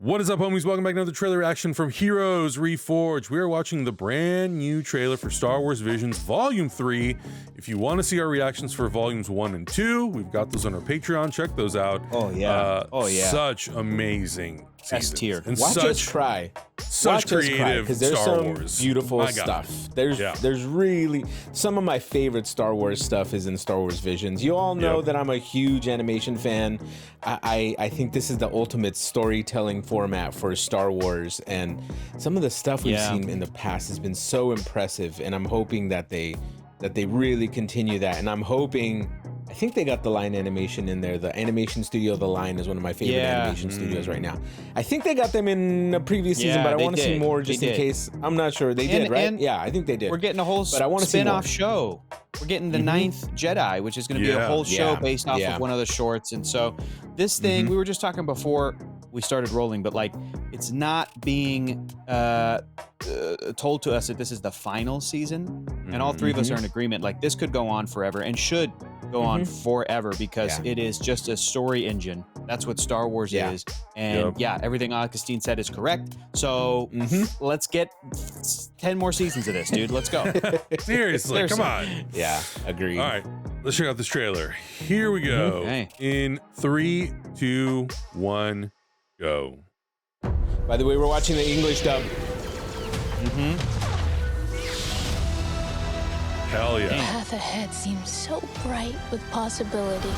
What is up, homies? Welcome back to another trailer reaction from Heroes Reforged. We are watching the brand new trailer for Star Wars Visions Volume 3. If you want to see our reactions for Volumes 1 and 2, we've got those on our Patreon. Check those out. Oh, yeah. Such amazing S tier. and Watch us cry. Such creative because there's Star some Wars. beautiful stuff. There's really some of my favorite Star Wars stuff is in Star Wars Visions. You all know that I'm a huge animation fan. I think this is the ultimate storytelling format for Star Wars, and some of the stuff we've seen in the past has been so impressive, and I'm hoping that they really continue that. And I'm hoping, I think they got the Line Animation in there. The animation studio, The Line, is one of my favorite animation studios right now. I think they got them in a previous season, but I want to see more just in case. I'm not sure. They did, right? Yeah, I think they did. We're getting a whole spin-off show. We're getting the Ninth Jedi, which is going to be a whole show based off of one of the shorts. And so this thing, we were just talking before we started rolling, but like, it's not being told to us that this is the final season, and all three of us are in agreement. Like, this could go on forever and should go on forever because it is just a story engine. That's what Star Wars is. And everything Augustine said is correct. So let's get 10 more seasons of this, dude. Let's go. Seriously, come on. Yeah, agreed. All right, let's check out this trailer. Here we go. In 3, 2, 1, go. By the way, we're watching the English dub. Hell yeah. The path ahead seems so bright with possibility.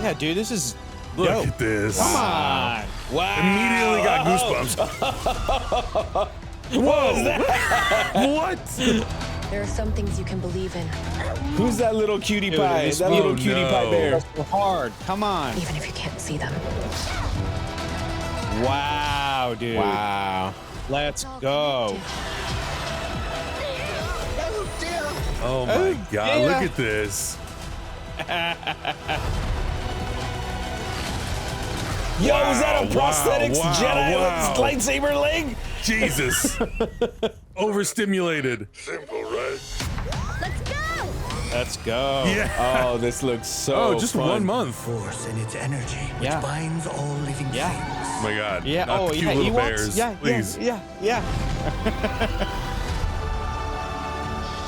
Yeah, dude, this is Look dope. at this. Come on. Wow. Immediately got goosebumps. What was that? What? There are some things you can believe in, Who's that little cutie pie? That little cutie pie bear. That's so hard. Come on. even if you can't see them. Wow, dude. Wow. Let's go. Oh my God, look at this. Yo, is that a prosthetics Jedi with lightsaber leg? Jesus. Overstimulated. Simple, right? Let's go! Let's go. Yeah. Oh, this looks so just fun. 1 month. Force and its energy, which binds all living things. Oh my God. Yeah. Not the cute little bears. Please. Yeah.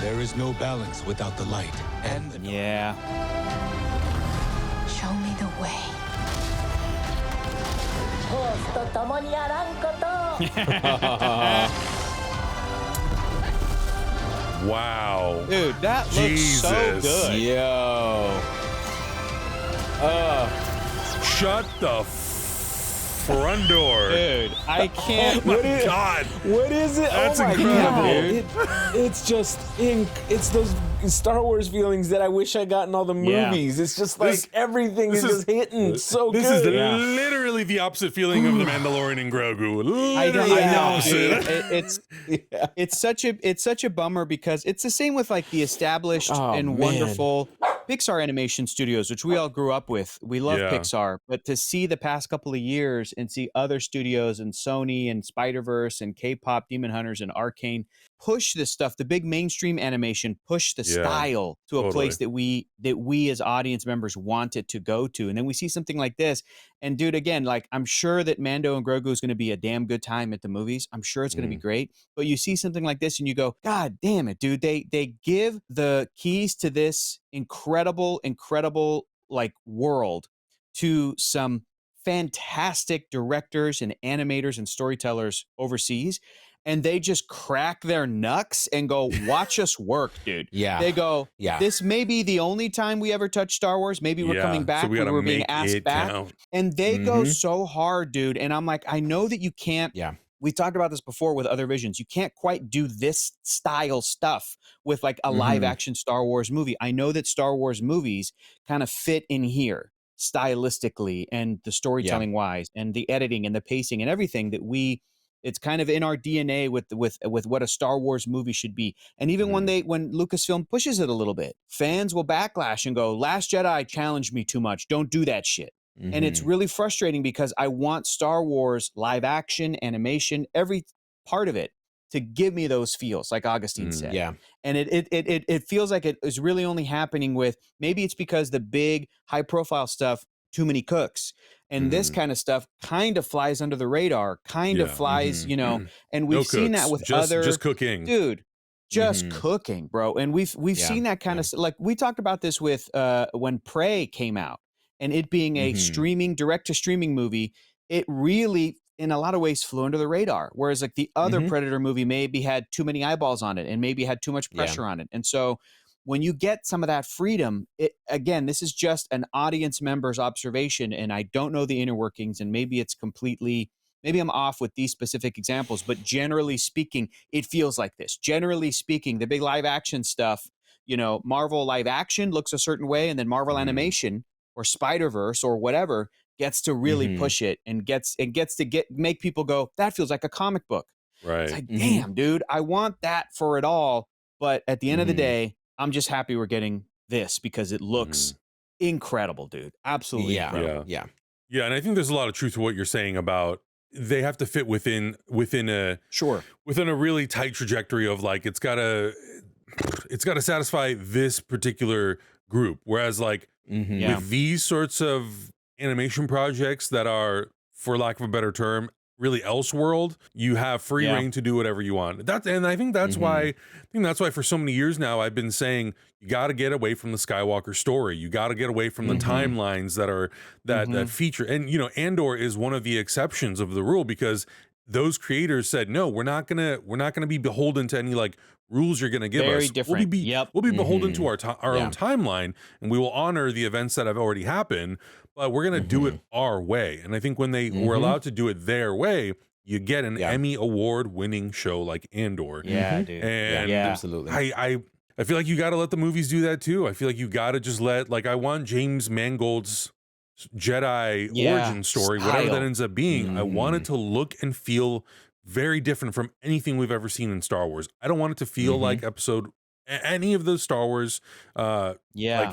There is no balance without the light and the Show me the way. Wow. Dude, that looks so good. Yo. Shut the front door. Dude, I can't. Oh my God. What is it? That's oh my incredible. God. It's just it's those Star Wars feelings that I wish I got in all the movies. It's just like everything is just hitting so good. This is literally the opposite feeling of the Mandalorian and Grogu. I know, Opposite. dude. It's such a bummer because it's the same with like the established and wonderful Pixar animation studios, which we all grew up with. We love Pixar, but to see the past couple of years and see other studios and Sony and Spider-Verse and K-pop Demon Hunters and Arcane push this stuff, the big mainstream animation, push the style to a place that we as audience members want it to go to. And then we see something like this. And dude, again, like, I'm sure that Mando and Grogu is going to be a damn good time at the movies. I'm sure it's going to be great. But you see something like this and you go, God damn it, dude. They give the keys to this incredible like world to some fantastic directors and animators and storytellers overseas, and they just crack their knucks and go, watch us work, dude. They go, this may be the only time we ever touch Star Wars. Maybe we're coming back so when we're being asked back. And they go so hard, dude. And I'm like, I know that you can't. We talked about this before with other visions. You can't quite do this style stuff with like a live action Star Wars movie. I know that Star Wars movies kind of fit in here stylistically and the storytelling wise and the editing and the pacing and everything that it's kind of in our DNA with what a Star Wars movie should be. And even when Lucasfilm pushes it a little bit, fans will backlash and go, Last Jedi challenged me too much. Don't do that shit. And it's really frustrating because I want Star Wars live action, animation, every part of it to give me those feels, like Augustine said. And it feels like it is really only happening with, maybe it's because the big high profile stuff, too many cooks. And this kind of stuff kind of flies under the radar, kind of flies, you know, and we've seen that with just cooking. Dude, just cooking, bro. And we've seen that kind of, like we talked about this with when Prey came out and it being a direct to streaming movie, it really in a lot of ways flew under the radar. Whereas like the other Predator movie maybe had too many eyeballs on it and maybe had too much pressure on it. And so when you get some of that freedom, again, this is just an audience member's observation, and I don't know the inner workings, and maybe I'm off with these specific examples, but generally speaking, it feels like this. Generally speaking, the big live action stuff, you know, Marvel live action looks a certain way, and then Marvel animation or Spider-Verse or whatever gets to really push it and gets to make people go, that feels like a comic book. Right. It's like, damn, dude, I want that for it all. But at the end of the day, I'm just happy we're getting this because it looks incredible, dude. Absolutely incredible. Yeah. And I think there's a lot of truth to what you're saying about they have to fit within a really tight trajectory of like it's gotta satisfy this particular group. Whereas like with these sorts of animation projects that are, for lack of a better term, really Elseworld, you have free reign to do whatever you want. And I think that's why for so many years now I've been saying you got to get away from the Skywalker story. You got to get away from the timelines that feature. And you know, Andor is one of the exceptions of the rule because those creators said, no, we're not gonna be beholden to any like rules you're gonna give us. Very different. We'll be beholden to our own timeline, and we will honor the events that have already happened. But we're going to do it our way. And I think when they were allowed to do it their way, you get an Emmy award winning show like Andor. Yeah, dude. And absolutely. I feel like you got to let the movies do that too. I feel like you got to just I want James Mangold's Jedi origin story, whatever that ends up being. I want it to look and feel very different from anything we've ever seen in Star Wars. I don't want it to feel like any of those Star Wars like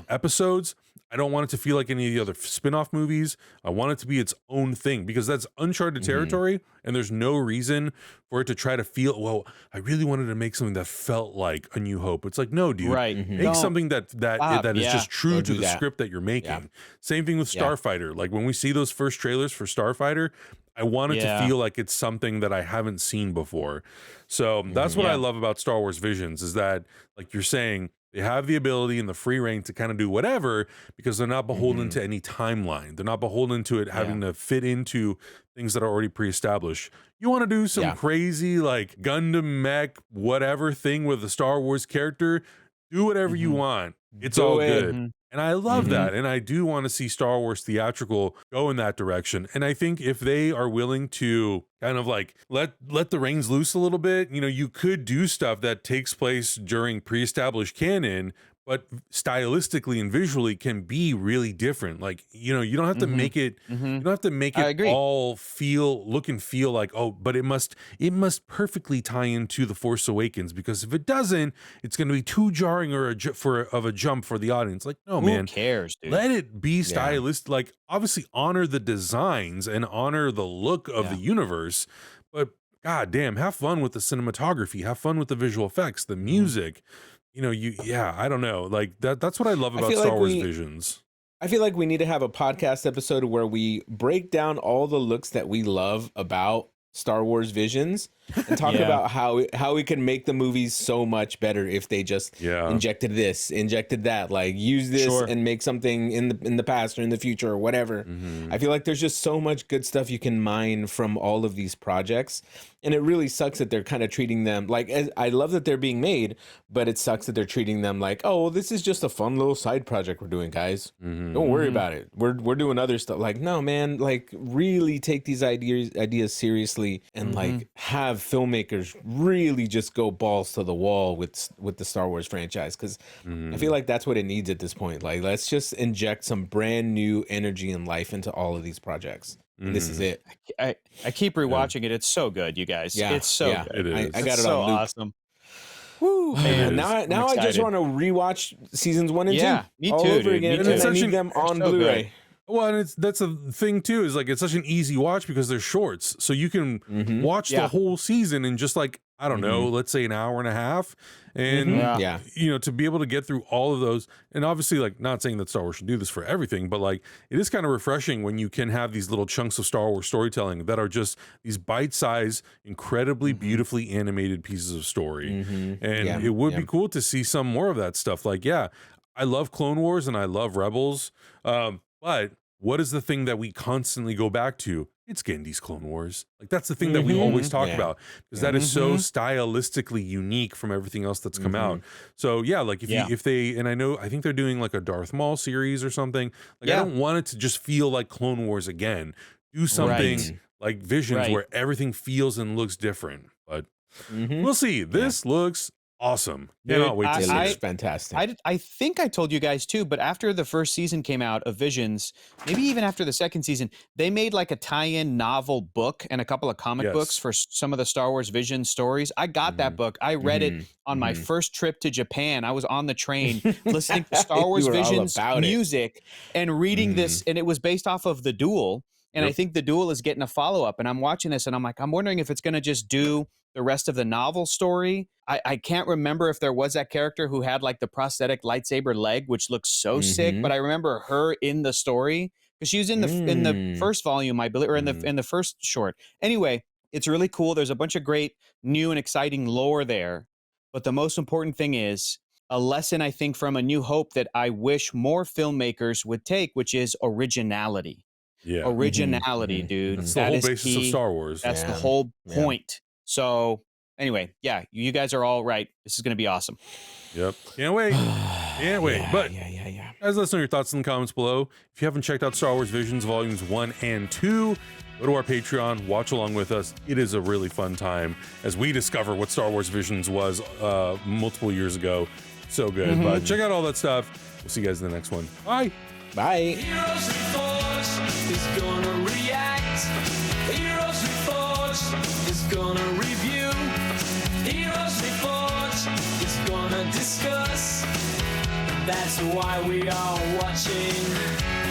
episodes. I don't want it to feel like any of the other spin-off movies. I want it to be its own thing because that's uncharted territory, and there's no reason for it to try to feel, well, I really wanted to make something that felt like A New Hope. It's like, no, dude, make something that is just true to the script that you're making. Same thing with Starfighter. Like when we see those first trailers for Starfighter, I want it to feel like it's something that I haven't seen before. So that's what I love about Star Wars Visions is that, like you're saying, they have the ability and the free reign to kind of do whatever because they're not beholden to any timeline. They're not beholden to it having to fit into things that are already pre-established. You want to do some crazy like Gundam mech whatever thing with a Star Wars character, do whatever you want. It's all good. And I love that. And I do want to see Star Wars theatrical go in that direction. And I think if they are willing to kind of like let the reins loose a little bit, you know, you could do stuff that takes place during pre-established canon, but stylistically and visually can be really different. Like, you know, you don't have to make it, you don't have to make it all look and feel like, oh, but it must perfectly tie into The Force Awakens, because if it doesn't, it's going to be too jarring or of a jump for the audience. Like, no, man, who cares, dude? Let it be stylistic. Like, obviously honor the designs and honor the look of the universe, but god damn, have fun with the cinematography, have fun with the visual effects, the music. You know, I don't know. Like that's what I love about Star Wars Visions. I feel like we need to have a podcast episode where we break down all the looks that we love about Star Wars Visions and talk about how we can make the movies so much better if they just injected that, like use this and make something in the past or in the future or whatever. I feel like there's just so much good stuff you can mine from all of these projects. And it really sucks that they're kind of treating them like, I love that they're being made, but it sucks that they're treating them like, oh, well, this is just a fun little side project we're doing, guys. Don't worry about it. We're doing other stuff. Like, no, man, like really take these ideas seriously and like have filmmakers really just go balls to the wall with the Star Wars franchise. Cause I feel like that's what it needs at this point. Like, let's just inject some brand new energy and life into all of these projects. And this is it. I keep rewatching it. It's so good, you guys. It's so good. It is. I got it so on loop. awesome. Woo, man. Now I just want to rewatch seasons 1 and 2. Me all too, over dude. again. Me And too. I need them on so Blu-ray. good. Well, and that's a thing too, is like it's such an easy watch because they're shorts. So you can watch the whole season and just like, I don't know, let's say an hour and a half. And, you know, to be able to get through all of those, and obviously, like, not saying that Star Wars should do this for everything, but like, it is kind of refreshing when you can have these little chunks of Star Wars storytelling that are just these bite-sized, incredibly beautifully animated pieces of story. And it would be cool to see some more of that stuff. Like, I love Clone Wars and I love Rebels, but what is the thing that we constantly go back to? It's Gendy's Clone Wars. Like, that's the thing that we always talk about, because that is so stylistically unique from everything else that's come out. So yeah, like if they, and I think they're doing like a Darth Maul series or something. Like, I don't want it to just feel like Clone Wars again. Do something like Visions where everything feels and looks different. But we'll see. This looks awesome. Cannot wait to see it. Looks fantastic. I think I told you guys too, but after the first season came out of Visions, maybe even after the second season, they made like a tie-in novel book and a couple of comic books for some of the Star Wars Vision stories. I got that book. I read it on my first trip to Japan. I was on the train listening to Star Wars Visions music and reading this, and it was based off of The Duel. And I think The Duel is getting a follow-up, and I'm watching this and I'm like, I'm wondering if it's going to just do the rest of the novel story. I can't remember if there was that character who had like the prosthetic lightsaber leg, which looks so sick, but I remember her in the story because she was in the first volume, I believe, or in the first short. Anyway, it's really cool. There's a bunch of great new and exciting lore there. But the most important thing is a lesson, I think, from A New Hope that I wish more filmmakers would take, which is originality. Originality, dude. That's the whole basis of Star Wars. That's the whole point. So anyway, you guys are all right. This is going to be awesome. Yep. Can't wait. Can't wait. But guys, let us know your thoughts in the comments below. If you haven't checked out Star Wars Visions Volumes 1 and 2, go to our Patreon, watch along with us. It is a really fun time as we discover what Star Wars Visions was multiple years ago. So good. But check out all that stuff. We'll see you guys in the next one. Bye. Bye. Heroes Reforged is gonna react. Heroes Reforged is gonna review. Heroes Reforged is gonna discuss. That's why we are watching.